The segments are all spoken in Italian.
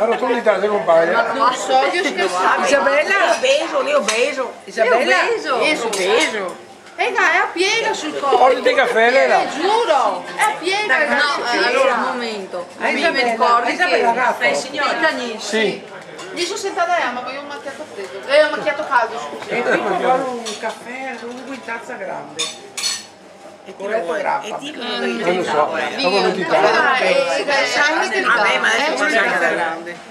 Allora tu l'Italia compagna. Non so, io scherzavo. Isabella? Io beso. Isabella? Io beso. Raga, è a piega sul corpo. Porti caffè, Lela? Giuro, è a piega. No, allora un momento. Mi ricordi che signora Sì. Mi sono sentata ma voglio un macchiato freddo. Un macchiato caldo, scusa. E qui vuole un caffè lungo in tazza grande. E corretto grappa. Non lo so, dopo 20 Sai che Vabbè, ma adesso mangia il caffè grande.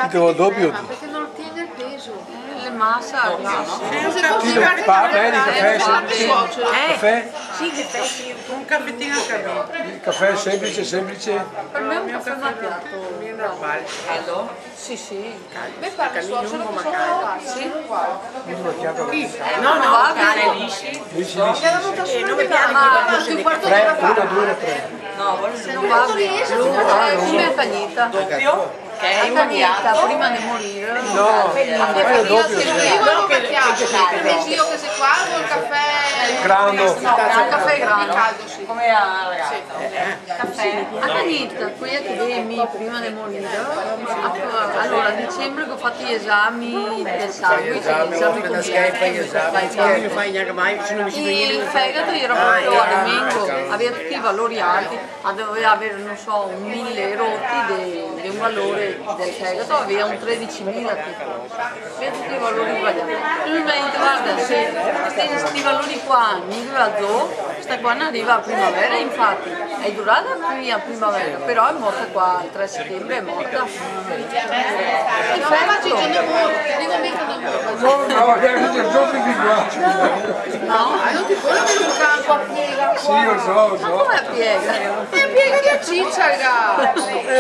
Devo doppio. Perché non ottiene il peso. le massa grasso. Bene, caffè, caffè? Sì, che un caffettino al caffè. Il caffè semplice, semplice. Per me è un caffè macchiato. Normale. Sì, sì. Me parla solo Sì. Un macchiato. No, no, va bene. Lisci, lisci. Non mi piace un quarto Tre, d'ora fa. 1, 2, 3. No, non va bene. Come è cagnita? Che è cagnita, prima di morire. No, è il doppio. Io che io che sei qua col caffè Grande. No, un caffè grande. caldo, sì. Come a caffè? A cagnita, qui è che vieni prima di morire. Allora, a dicembre che ho fatto gli esami del sangue. Il fegato era proprio all'emengo, aveva tutti i valori alti, doveva avere, non so, 1000 rotti di un valore del fegato, aveva un 13.000 tipo, aveva tutti i valori sbagliati. Lui mi ha detto, guarda, se questi valori qua mi durato, questa qua non arriva a primavera, infatti è durata qui a primavera, però è morta qua il 3 settembre, è morta. Il fegato? No, è il doppio di qua. No, non ti puoi avere un campo a piega Sì, lo so, lo ma so. come piega? è piega di ciccia, raga.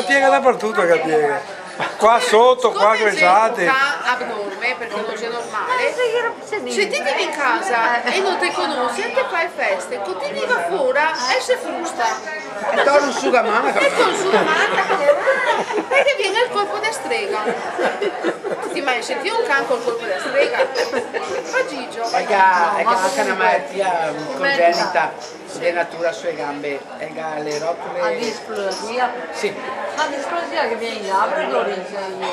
Piega dappertutto che piega. Qua sotto, qua Come se guardate. un can abnorme, perché non sia normale. Se ti vieni in casa e non ti conosci e ti fai feste, continui va fuori e si frusta. E torna un sugamano. E consuma perché viene il colpo di strega. Ti mai sentito un can col colpo di strega? Ma Gigio. È che anche una malattia congenita di natura sulle gambe, è che le A rotule. displasia? Sì, A displasia che viene in labbra, i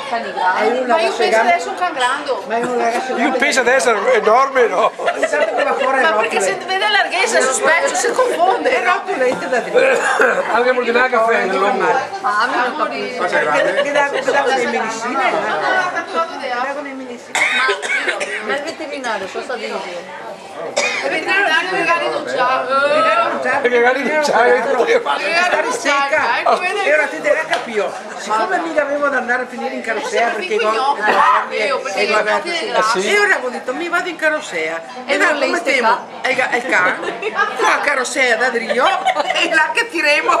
cani è grandi. una Ma io sue penso gambe. adesso un can grande. Ma è una ragazza Io penso di essere enorme, no? Pensate che va fuori Ma perché se vede la larghezza sospetto, si confonde. le rotolette da dentro. Anche perché non ha caffè nell'uomo. Ah, mi non capisco. Che dà le medicine? Ma il veterinario cosa dice? Il veterinario magari non c'ha. Perché magari non c'hai che fare. Stare secca. E ora ti devi capire, siccome mica avevo da andare a finire in carrozzera perché perché e ora ho detto mi vado in carrozzera e non non lei mettiamo il cane qua a carrozzera da Drio e là che tiremo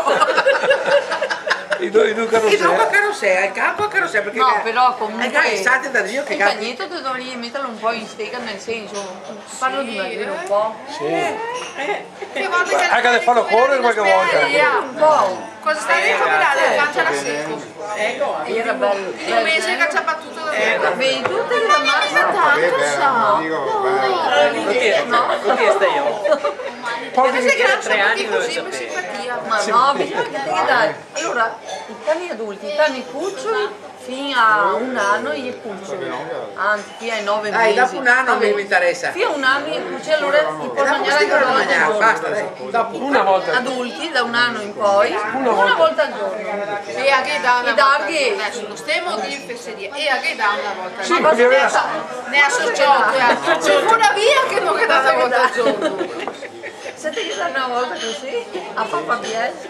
I due e dopo a carrozzera, il campo a carrozzera perché No, però comunque è estate da Drio che il cagnetto te dovrei metterlo un po' in stega, nel senso, parlo di maggiore un po'. Anche da farlo correre qualche volta. Un po'. Cosa stai a combinare? Il can c'era secco. Era bello. Un mese che ci ha battuto da vero. Vedi tutte le masse Tanto sa. Porti Sei che grande, così per simpatia. Ma no, bisogna che devi dare. Allora, i cani adulti, i cani cuccioli fino a un anno gli cuccioli, anzi fino ai 9 mesi. dopo un anno Vabbè, mi interessa. Fino a un anno gli cuccioli, allora li puoi mangiare anche una volta al giorno. Basta, dai. Dopo una volta. Adulti da un anno in poi, una volta al giorno. E a che dà una I darghi- volta. Adesso lo stiamo di fesseria. E a che dà una volta. Sì, perché aveva... Ne ha sociato. C'è una via che non che dà una volta al giorno. Senti che danno una volta così, a papà piace.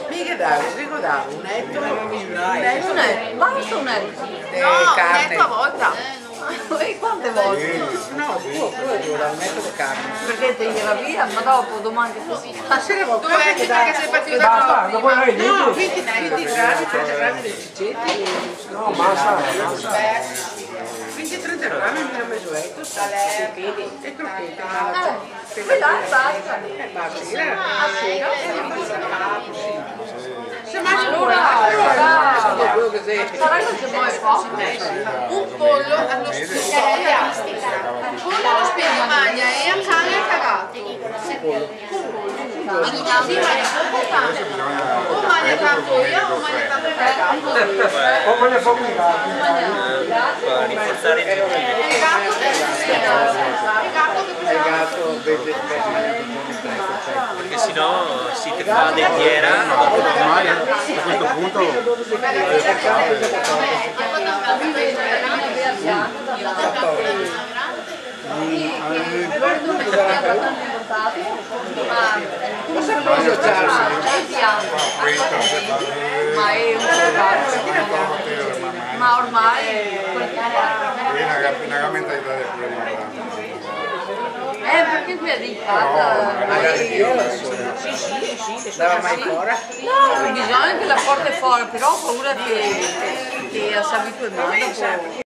mica davo, ricordavo un etto Non è, basta un etto. No, carne. netto a volta. E quante volte? no, due da un etto di carne Perché te gliela via, ma dopo domani che così. stasera Dove è che sei partito da Basta, dopo hai no, detto. 20 grammi, 30 grammi di ciccetti No, massa. 20-30 grammi mi ha messo etto e crocchette Quella basta. se mangia Allora, quello che sei sarà che c'è poi poco. un pollo allo spiedo. Un pollo allo spiedo magna e a cane cagato. Un pollo. O mangia tanto io o mangia tanto te. O con le famiglie. Rinforzare il giro. Il gatto che Il gatto Perché sennò si te fa lettiera. Ormai a questo punto ma è un ma ormai una mentalità del problema. perché qui è dedicata andava mai fuori? no, bisogna che la porti fuori, però ho paura che si abitui male dopo.